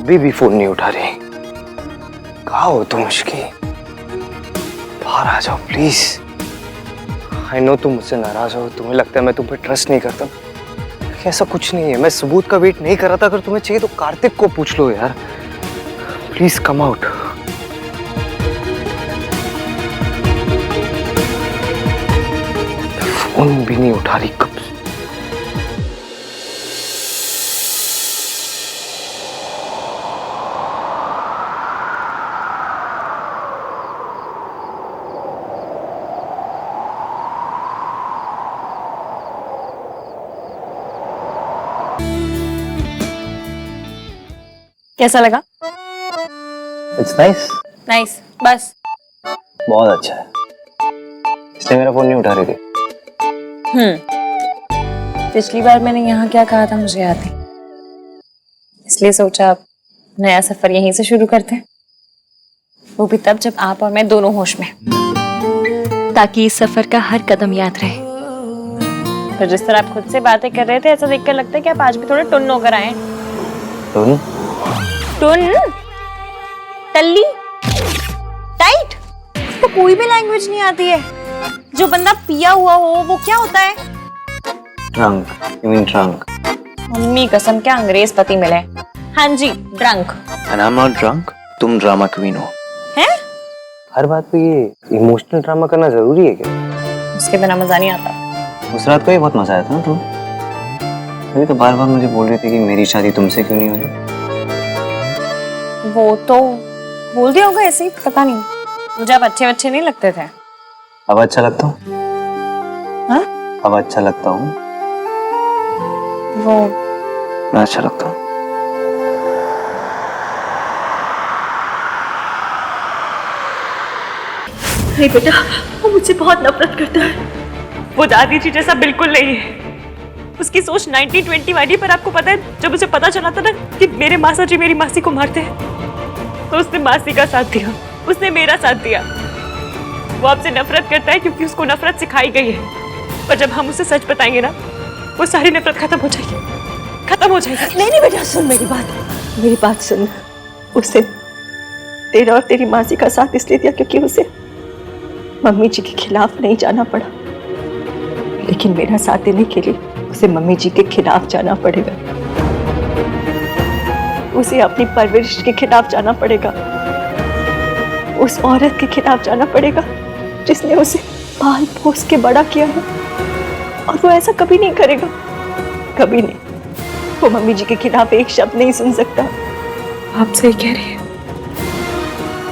अभी भी फोन नहीं उठा रही। कहाँ हो तुम मुश्किल? बाहर आ जाओ प्लीज। आई नो तुम मुझसे नाराज हो, तुम्हें लगता है मैं तुम पे ट्रस्ट नहीं करता। ऐसा कुछ नहीं है, मैं सबूत का वेट नहीं कर रहा था। अगर तुम्हें चाहिए तो कार्तिक को पूछ लो यार। Please come out. फोन भी नहीं उठा रही कब से। कैसा लगा? It's nice. नाइस, बस। बहुत अच्छा है। इसलिए मेरा फोन नहीं उठा रही थी। पिछली बार मैंने यहाँ क्या कहा था मुझे याद है, इसलिए सोचा अब नया सफर यहीं से शुरू करते हैं, वो भी तब जब आप और मैं दोनों होश में, ताकि इस सफर का हर कदम याद रहे। तो जिस तरह आप खुद से बातें कर रहे थे, ऐसा देखकर लगता है कि आप आज भी थोड़े टुन्न होकर आए। टुन? टुन? टल्ली? टाइट? तो कोई भी लैंग्वेज नहीं आती है। जो बंदा पिया हुआ हो वो क्या होता है? Drunk. You mean drunk? Mummy कसम, क्या अंग्रेज पति मिले। हाँ जी, drunk. And I am not drunk. तुम ड्रामा क्वीन हो। हैं? हर बात पे ये इमोशनल ड्रामा करना जरूरी है क्या? उसके बिना मजा नहीं आता। उस रात को ही बहुत मजा आया था ना तुम। अभी तो बार बार मुझे बोल रही थी कि मेरी शादी तुमसे क्यों नहीं हो रही। वो तो बोल दिया होगा ऐसे ही, पता नहीं। मुझे अब अच्छे नहीं लगते थे। अब अच्छा लगता हूँ? हाँ? अब अच्छा लगता हूँ? वो मैं अच्छा लगता हूँ? नहीं बेटा, वो मुझसे बहुत नफरत करता है। वो दादी जी जैसा बिल्कुल नहीं है। उसकी सोच 90-20 वाली। पर आपको पता है, जब उसे पता चला था ना कि मेरे मासा जी मेरी मासी को मारते हैं, तो उसने मासी का साथ दिया, उसने मेरा साथ दिया। वो आपसे नफरत करता है क्योंकि उसको नफरत सिखाई गई है। पर जब हम उसे सच बताएंगे ना, वो सारी नफरत खत्म हो जाएगी, खत्म हो जाएगी। नहीं बेटा, सुन मेरी बात सुन। उसे तेरा और तेरी मासी का साथ इसलिए दिया क्योंकि उसे मम्मी जी के खिलाफ नहीं जाना पड़ा, लेकिन मेरा साथ देने के लिए उसे मम्मी जी के खिलाफ जाना पड़ेगा। उसे अपनी परवरिश के खिलाफ जाना पड़ेगा, उस औरत के खिलाफ जाना पड़ेगा जिसने उसे पाल पोस के बड़ा किया है। और वो ऐसा कभी नहीं करेगा, कभी नहीं। वो मम्मी जी के खिलाफ एक शब्द नहीं सुन सकता। आप सही कह रही हैं।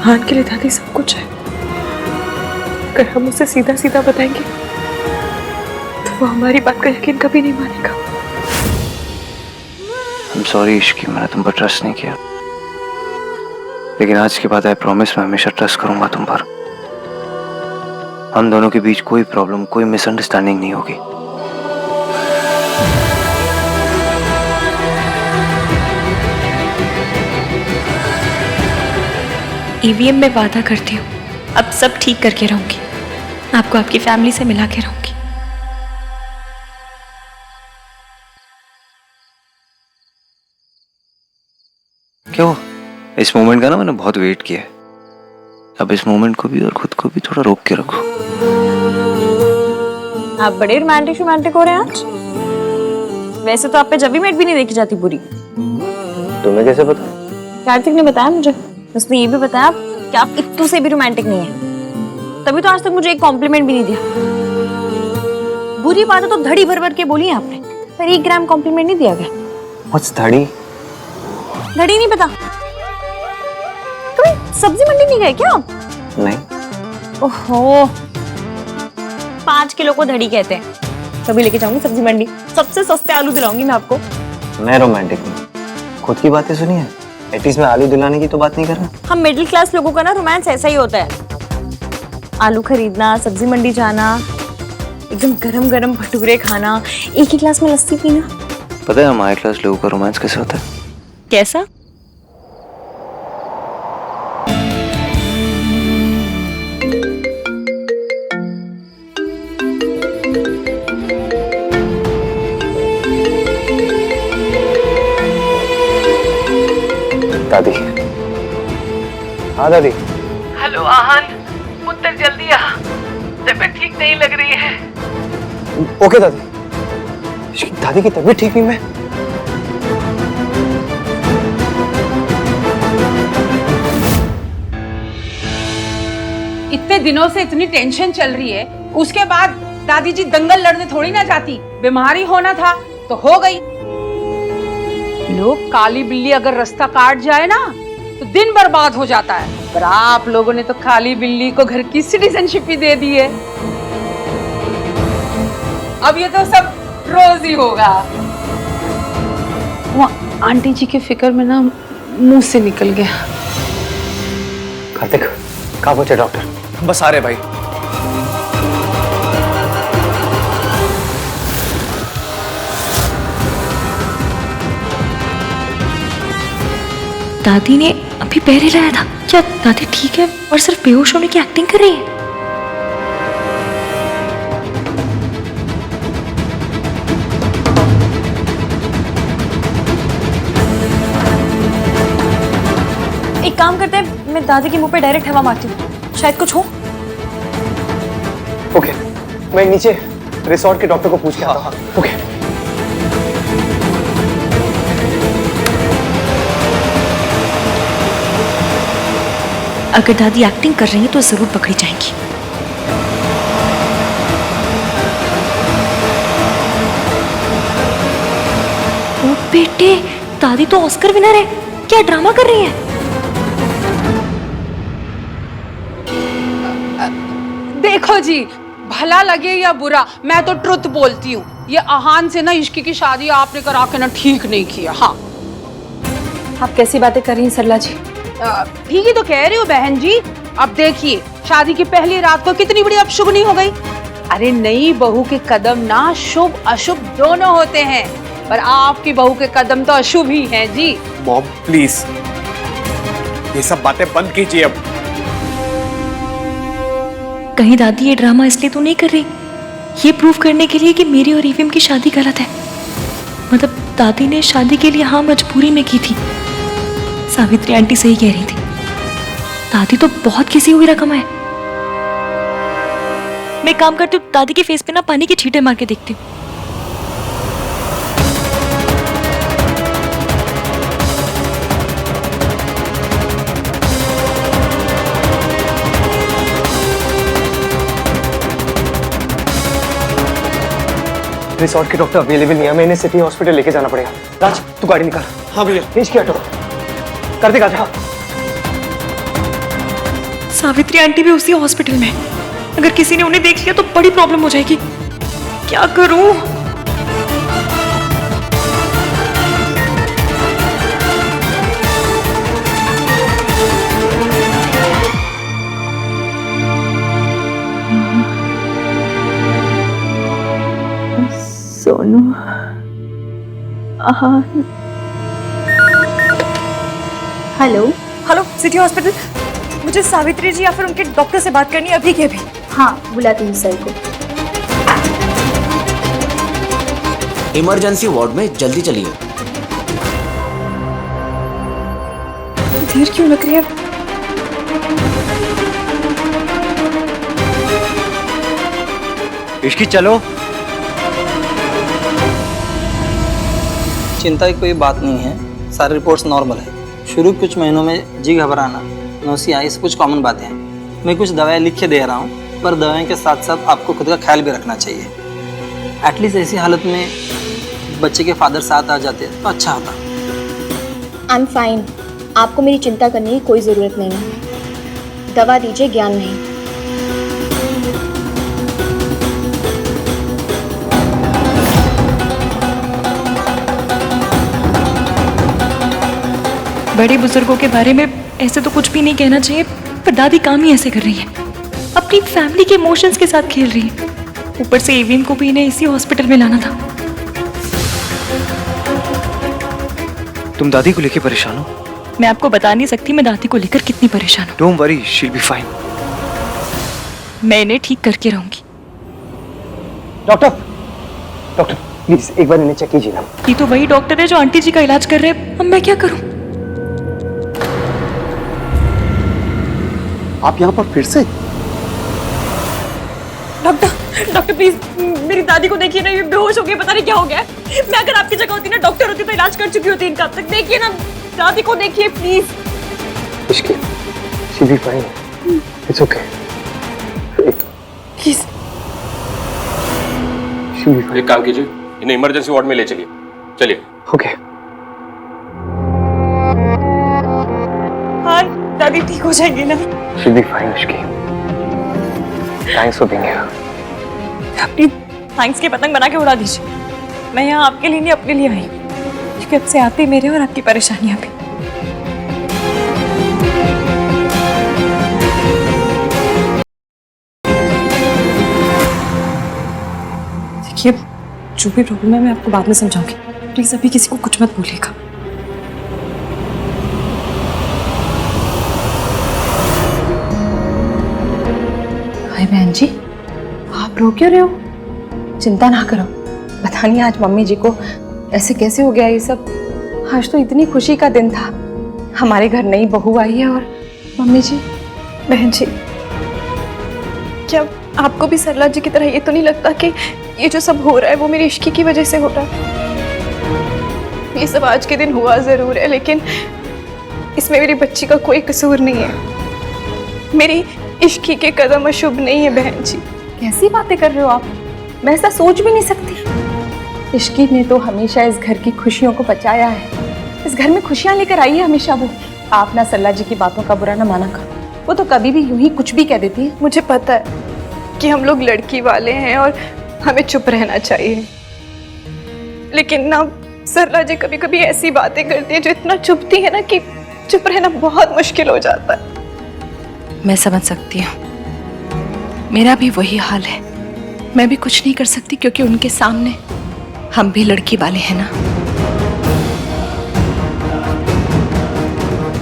हान के लिए दादी सब कुछ है। अगर हम उसे सीधा सीधा बताएंगे तो वो हमारी बात का यकीन कभी नहीं मानेगा। I'm sorry इश्की, मैंने तुम पर ट्रस्ट नहीं किया। लेकिन आज के बाद आई प्रॉमिस मैं हमेशा ट्रस्ट करूंगा तुम पर। हम दोनों के बीच कोई प्रॉब्लम, कोई मिसअंडरस्टैंडिंग नहीं होगी। ईवीएम में वादा करती हूँ, अब सब ठीक करके रहूंगी। आपको आपकी फैमिली से मिला के रहूंगी। क्यों? इस मोमेंट का ना मैंने बहुत वेट किया है। अब इस मोमेंट को भी और खुद को भी थोड़ा रोक के रखो। आप बड़े रोमांटिक हो रहे हैं आज। वैसे तो आप पे जब भी मेट भी नहीं देखी जाती बुरी। तुम्हें कैसे पता? कार्तिक ने बताया मुझे। उसने ये भी बताया कि आप इतने से भी रोमांटिक नहीं है। तभी तो आज तक मुझे एक कॉम्प्लीमेंट भी नहीं दिया। बुरी बात है तो धड़ी भर भर के बोली आपने, पर 1 ग्राम कॉम्प्लीमेंट नहीं दिया गया। What's धड़ी? धड़ी नहीं पता? कभी सब्जी मंडी नहीं गए क्या आप? नहीं। ओहो, 5 किलो को धड़ी कहते हैं। कभी लेके जाऊंगी सब्जी मंडी, सबसे सस्ते आलू दिलाऊंगी मैं आपको। मैं रोमांटिक हूँ, खुद की बातें सुनिए। एटलीस्ट मैं आलू दिलाने की तो बात नहीं कर रहा। हम मिडिल क्लास लोगों का ना रोमांस ऐसा ही होता है। आलू खरीदना, सब्जी मंडी जाना, एकदम गरम गरम भटूरे खाना, एक ही ग्लास में लस्सी पीना। पता है हमारे क्लास लोगों का रोमांस कैसे होता है? कैसा? दादी। हाँ दादी। हेलो आहान, पुत्र जल्दी आ, तबीयत ठीक नहीं लग रही है। ओके दादी। इसकी दादी की तबीयत ठीक नहीं है। इतने दिनों से इतनी टेंशन चल रही है, उसके बाद दादी जी दंगल लड़ने थोड़ी ना जाती। बीमारी होना था तो हो गई। लोग काली बिल्ली अगर रास्ता काट जाए ना तो दिन बर्बाद हो जाता है, पर आप लोगों ने तो काली बिल्ली को घर की सिटीजनशिप ही दे दी है। अब ये तो सब रोज ही होगा। वो आंटी जी के फिक्र में ना मुंह से निकल गया। कार्तिक, कहाँ पहुंचे डॉक्टर? बस आ रहे भाई। दादी ने अभी पैर हिलाया था। क्या दादी ठीक है और सिर्फ बेहोश होने की एक्टिंग कर रही है? एक काम करते हैं, मैं दादी के मुंह पे डायरेक्ट हवा मारती हूँ, शायद कुछ हो। ओके, मैं नीचे रिसोर्ट के डॉक्टर को पूछ के आता हूँ। ओके। अगर दादी एक्टिंग कर रही है तो जरूर पकड़ी जाएंगी। ओ बेटे, दादी तो ऑस्कर विनर है, क्या ड्रामा कर रही है? देखो जी, भला लगे या बुरा, मैं तो ट्रुथ बोलती हूँ। ये आहान से ना इश्की की शादी आपने करा के ना ठीक नहीं किया। हाँ, आप कैसी बातें कर रही हैं सरला जी? ठीक ही तो कह रही हूँ बहन जी। अब देखिए, शादी की पहली रात को कितनी बड़ी अपशुभनी हो गई। अरे नई बहू के कदम ना शुभ अशुभ दोनों होते हैं, पर आपकी बहू के कदम तो अशुभ ही हैं जी। मॉम प्लीज, ये सब बातें बंद कीजिए अब। कहीं दादी ये ड्रामा इसलिए तो नहीं कर रही, ये प्रूव करने के लिए कि मेरी और ईवीएम की शादी गलत है? मतलब दादी ने शादी के लिए हाँ मजबूरी में की थी। सावित्री आंटी सही कह रही थी, दादी तो बहुत किसी हुई रकम है। मैं काम करती हूँ, दादी के फेस पे ना पानी के छींटे मार के देखती हूँ। रिसोर्ट के डॉक्टर अवेलेबल नहीं है, हमें इन्हें सिटी हॉस्पिटल लेके जाना पड़ेगा। राज, तू गाड़ी निकाल। हाँ भैया। भेज के ऑटो कर देगा। हाँ। सावित्री आंटी भी उसी हॉस्पिटल में, अगर किसी ने उन्हें देख लिया तो बड़ी प्रॉब्लम हो जाएगी। क्या करूं? Sonu, Aahan. Hello. Hello, city hospital. मुझे सावित्री जी या फिर उनके डॉक्टर से बात करनी है अभी के अभी। हाँ, बुलाती हूँ सर को। इमरजेंसी वार्ड में जल्दी चलिए। देर क्यों लग रही है? इश्की चलो। चिंता की कोई बात नहीं है, सारी रिपोर्ट्स नॉर्मल है। शुरू कुछ महीनों में जी घबराना, नौसिया, ये कुछ कॉमन बातें हैं। मैं कुछ दवाएं लिख के दे रहा हूँ, पर दवाओं के साथ साथ आपको खुद का ख्याल भी रखना चाहिए। एटलीस्ट ऐसी हालत में बच्चे के फादर साथ आ जाते तो अच्छा होता। आई एम फाइन, आपको मेरी चिंता करने की कोई ज़रूरत नहीं है। दवा दीजिए, ज्ञान नहीं। बड़े बुजुर्गों के बारे में ऐसे तो कुछ भी नहीं कहना चाहिए, पर दादी काम ही ऐसे कर रही है, अपनी फैमिली के इमोशंस के साथ खेल रही है। ऊपर से ईवीएम को भी इन्हें इसी हॉस्पिटल में लाना था। तुम दादी को लेकर परेशान हो? मैं आपको बता नहीं सकती मैं दादी को लेकर कितनी परेशान हूँ। Don't worry, she will be fine. मैं इन्हें ठीक करके रहूंगी। डॉक्टर, डॉक्टर प्लीज एक बार इन्हें चेक कीजिए ना। ये तो वही डॉक्टर है जो आंटी जी का इलाज कर रहे हैं। अब मैं क्या करूं? आप यहाँ पर फिर से? डॉक्टर प्लीज मेरी दादी को देखिए ना, ये बेहोश हो गई, पता नहीं क्या हो गया है। मैं अगर आपकी जगह होती ना, डॉक्टर होती तो इलाज कर चुकी होती इनका अब तक। देखिए ना दादी को, देखिए please. Ishki, she'll be fine. It's okay. Please She'll be fine. एक काम कीजिए, इन्हें इमरजेंसी वार्ड में ले चलिए। चलिए। Okay. हाँ दादी ठीक हो जाएंगी ना? She'll be fine, Ishki. Thanks for being here. अपनी थैंक्स की पतंग बना के उड़ा दीजिए। मैं यहाँ आपके लिए नहीं, अपने लिए आई हूँ, क्योंकि अब से आप भी मेरे और आपकी परेशानियां भी। देखिए जो भी प्रॉब्लम है मैं आपको बाद में समझाऊंगी, प्लीज अभी किसी को कुछ मत बोलिएगा। हाय बहन जी, आप रो क्यों रहे हो? चिंता ना करो, पता नहीं आज मम्मी जी को ऐसे कैसे हो गया ये सब। आज तो इतनी खुशी का दिन था, हमारे घर नई बहू आई है। और मम्मी जी, बहन जी, क्या आपको भी सरला जी की तरह ये तो नहीं लगता कि ये जो सब हो रहा है वो मेरी इश्की की वजह से हो रहा है? ये सब आज के दिन हुआ जरूर है, लेकिन इसमें मेरी बच्ची का कोई कसूर नहीं है। मेरी इश्की के कदम अशुभ नहीं है बहन जी। कैसी बातें कर रहे हो आप? मैं ऐसा सोच भी नहीं सकती। इश्की ने तो हमेशा इस घर की खुशियों को बचाया है, इस घर में खुशियां लेकर आई है हमेशा वो। आप ना सरला जी की बातों का बुरा ना माना करो, वो तो कभी भी यूं ही कुछ भी कह देती है। मुझे पता है कि हम लोग लड़की वाले हैं और हमें चुप रहना चाहिए, लेकिन ना सरला जी कभी कभी ऐसी बातें करती है जो इतना चुभती है ना कि चुप रहना बहुत मुश्किल हो जाता है। मैं समझ सकती हूँ, मेरा भी वही हाल है। मैं भी कुछ नहीं कर सकती क्योंकि उनके सामने हम भी लड़की वाले हैं ना।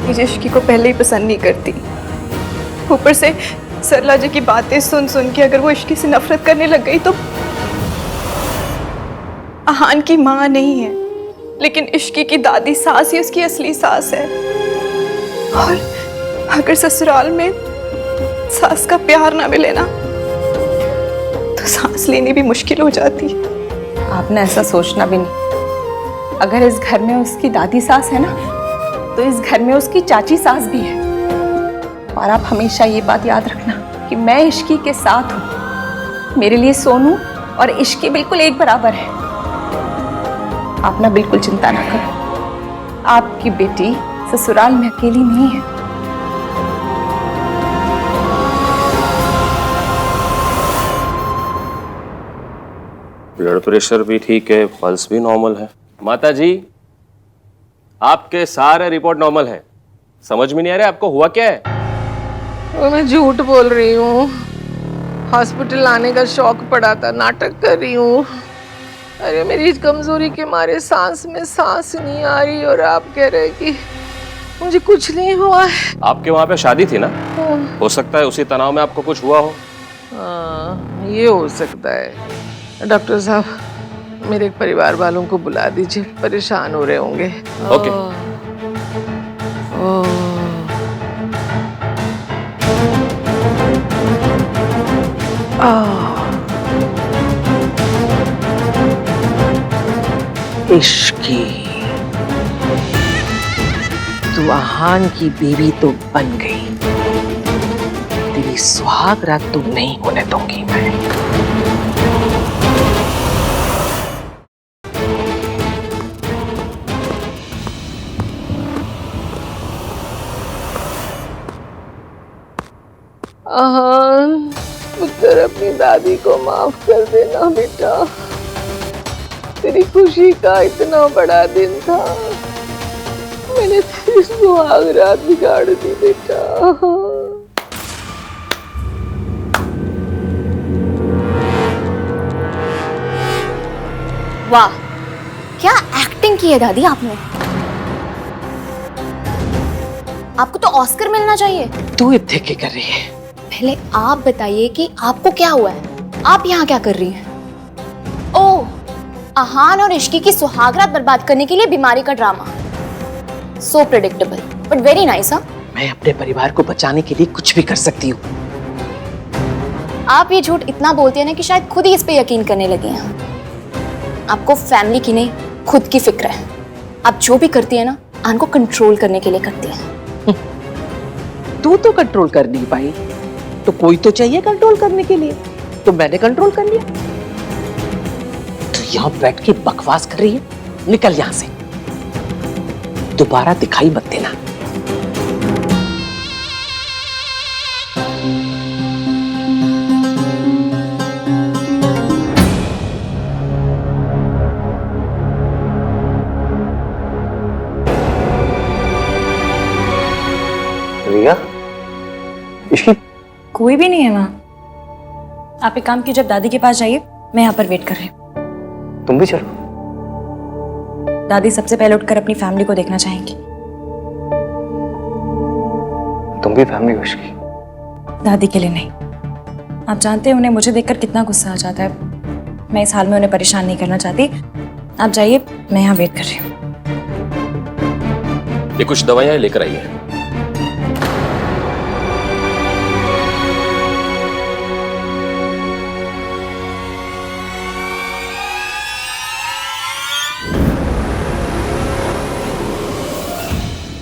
मुझे इश्की को पहले ही पसंद नहीं करती, ऊपर से सरला जी की बातें सुन सुन के अगर वो इश्की से नफरत करने लग गई तो आहान की माँ नहीं है, लेकिन इश्की की दादी सास ही उसकी असली सास है। और अगर ससुराल में सास का प्यार ना मिले ना तो सांस लेनी भी मुश्किल हो जाती है। आपने ऐसा सोचना भी नहीं। अगर इस घर में उसकी दादी सास है ना, तो इस घर में उसकी चाची सास भी है। और आप हमेशा ये बात याद रखना कि मैं इश्की के साथ हूँ। मेरे लिए सोनू और इश्की बिल्कुल एक बराबर है। आप ना बिल्कुल चिंता ना करो, आपकी बेटी ससुराल में अकेली नहीं है। ब्लड प्रेशर भी ठीक है, पल्स भी नॉर्मल है। माता जी, आपके सारे रिपोर्ट नॉर्मल है। समझ में नहीं आ रहा आपको हुआ क्या है? वो मैं झूठ बोल रही हूँ, हॉस्पिटल आने का शौक पड़ा था, नाटक कर रही हूँ। अरे मेरी कमजोरी के मारे सांस में सांस नहीं आ रही और आप कह रहे कि मुझे कुछ नहीं हुआ है। आपके वहाँ पे शादी थी ना, हो सकता है उसी तनाव में आपको कुछ हुआ हो। हाँ, ये हो सकता है। डॉक्टर साहब, मेरे परिवार वालों को बुला दीजिए, परेशान हो रहे होंगे। ओके। इश्की, तू आहान की बीवी तो बन गई, तेरी सुहाग रात तो नहीं होने दूंगी मैं। आहान, पुत्र अपनी दादी को माफ कर देना बेटा, तेरी खुशी का इतना बड़ा दिन था, मैंने तेरी सुहाग रात बिगाड़ दी बेटा। वाह, क्या एक्टिंग की है दादी आपने। आपको तो ऑस्कर मिलना चाहिए। तू इतने क्या कर रही है? पहले आप बताइए कि आपको क्या हुआ है, आप यहाँ क्या कर रही हैं? ओह, आहान और इश्की की सुहागरात बर्बाद करने के लिए बीमारी का drama. So predictable but very nice. हाँ, मैं अपने परिवार को बचाने के लिए कुछ भी कर सकती हूँ। आप ये झूठ इतना बोलती है ना कि शायद खुद ही इस पे यकीन करने लगी हैं। आपको फैमिली की नहीं, खुद की फिक्र है। आप जो भी करती है ना, आन को कंट्रोल करने के लिए करती है। तू तो कंट्रोल कर नहीं पाई, तो कोई तो चाहिए कंट्रोल करने के लिए, तो मैंने कंट्रोल कर लिया। तो यहाँ बैठ के बकवास कर रही है, निकल यहाँ से, दोबारा दिखाई मत देना। रिया, इसकी कोई भी नहीं है वहाँ। आप एक काम कीजिए, जब दादी के पास जाइए, मैं यहाँ पर वेट कर रही हूँ। तुम भी चलो। दादी सबसे पहले उठकर अपनी फैमिली को देखना चाहेंगी। तुम भी फैमिली हो इसकी? दादी के लिए नहीं। आप जानते हैं उन्हें मुझे देखकर कितना गुस्सा आ जाता है। मैं इस हाल में उन्हें परेशान नहीं करना चाहती। आप जाइए, मैं यहाँ वेट कर रही हूँ। ये कुछ दवाइयां लेकर आइए।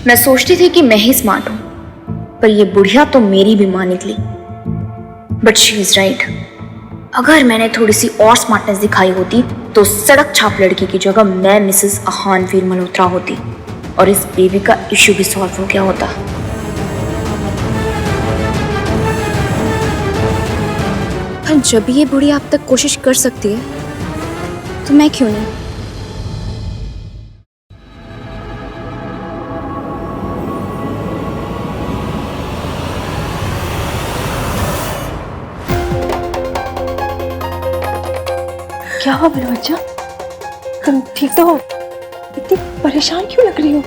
मैं सोचती थी कि मैं ही स्मार्ट हूं, पर ये बुढ़िया तो मेरी भी मां निकली। But she is right. अगर मैंने थोड़ी सी और स्मार्टनेस दिखाई होती तो सड़क छाप लड़की की जगह मैं मिसेस अहान वीर मल्होत्रा होती और इस बेबी का इश्यू भी सॉल्व हो गया होता। पर जब ये बुढ़िया अब तक कोशिश कर सकती है तो मैं क्यों नहीं? क्या हुआ मेरा बच्चा? तुम ठीक तो हो? इतनी परेशान क्यों लग रही हो?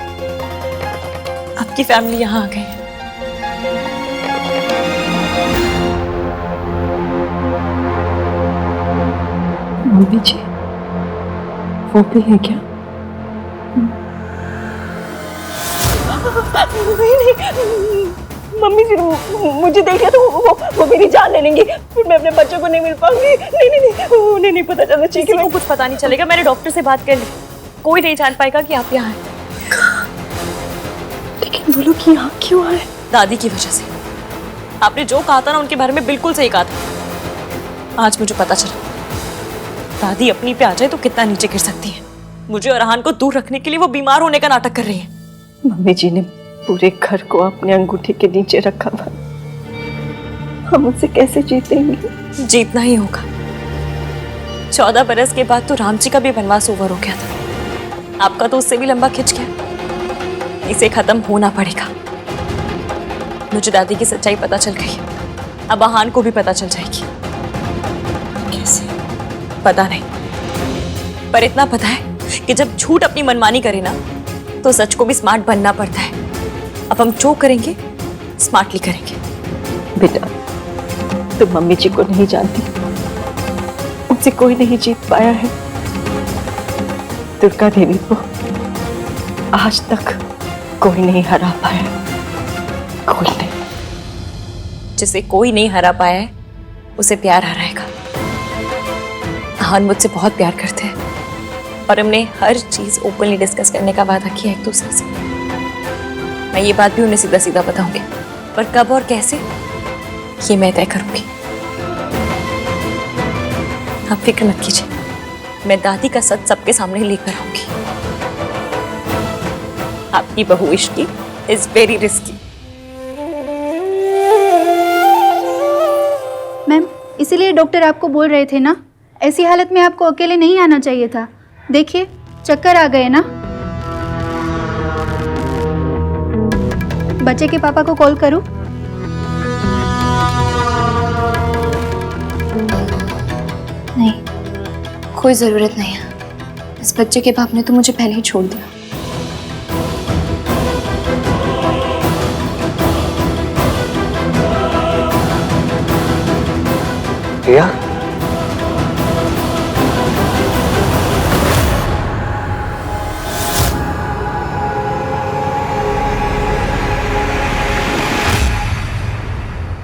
आपकी फैमिली यहाँ आ गई है। मम्मी जी, वो भी है क्या? नहीं, मम्मी जी मुझे देखा तो वो मेरी जान ले लेंगी, फिर मैं अपने बच्चों को नहीं मिल पाऊंगी। नहीं, उन्हें नहीं पता चलना चाहिए। किसी को कुछ पता नहीं चलेगा। मैंने डॉक्टर से बात कर ली, कोई नहीं जान पाएगा कि आप यहाँ हैं। लेकिन वो लोग यहाँ क्यों आए? दादी की वजह से। आपने जो कहा था ना उनके बारे में बिल्कुल सही कहा था। आज मुझे पता चला दादी अपनी पे आ जाए तो कितना नीचे गिर सकती है। मुझे और अहान को दूर रखने के लिए वो बीमार होने का नाटक कर रही है। मम्मी जी ने पूरे घर को अपने अंगूठे के नीचे रखा था। हम उससे कैसे जीतेंगे? जीतना ही होगा। 14 बरस के बाद तो राम जी का भी वनवास ओवर हो गया था। आपका तो उससे भी लंबा खिंच गया। इसे खत्म होना पड़ेगा। मुझे दादी की सच्चाई पता चल गई है। अब अहान को भी पता चल जाएगी। कैसे? पता नहीं, पर इतना पता है कि जब झूठ अपनी मनमानी करे ना तो सच को भी स्मार्ट बनना पड़ता है। अब हम जो करेंगे स्मार्टली करेंगे। बेटा, तुम मम्मी जी को नहीं जानती। उनसे कोई नहीं जीत पाया है। दुर्गा देवी को आज तक कोई नहीं हरा पाया। कोई नहीं। जिसे कोई नहीं हरा पाया है उसे प्यार हराएगा। अहान मुझसे बहुत प्यार करते हैं और हमने हर चीज ओपनली डिस्कस करने का वादा किया एक दूसरे से। मैं ये बात भी उन्हें सीधा सीधा बताऊंगी, पर कब और कैसे ये मैं तय करूंगी। आप फिक्र मत कीजिए, मैं दादी का सच सबके सामने लेकर आऊंगी। आपकी बहू Ishki is very risky. Ma'am, इसीलिए डॉक्टर आपको बोल रहे थे ना, ऐसी हालत में आपको अकेले नहीं आना चाहिए था। देखिए, चक्कर आ गए ना। बच्चे के पापा को कॉल करूं? नहीं, कोई जरूरत नहीं है। इस बच्चे के बाप ने तो मुझे पहले ही छोड़ दिया। रिया,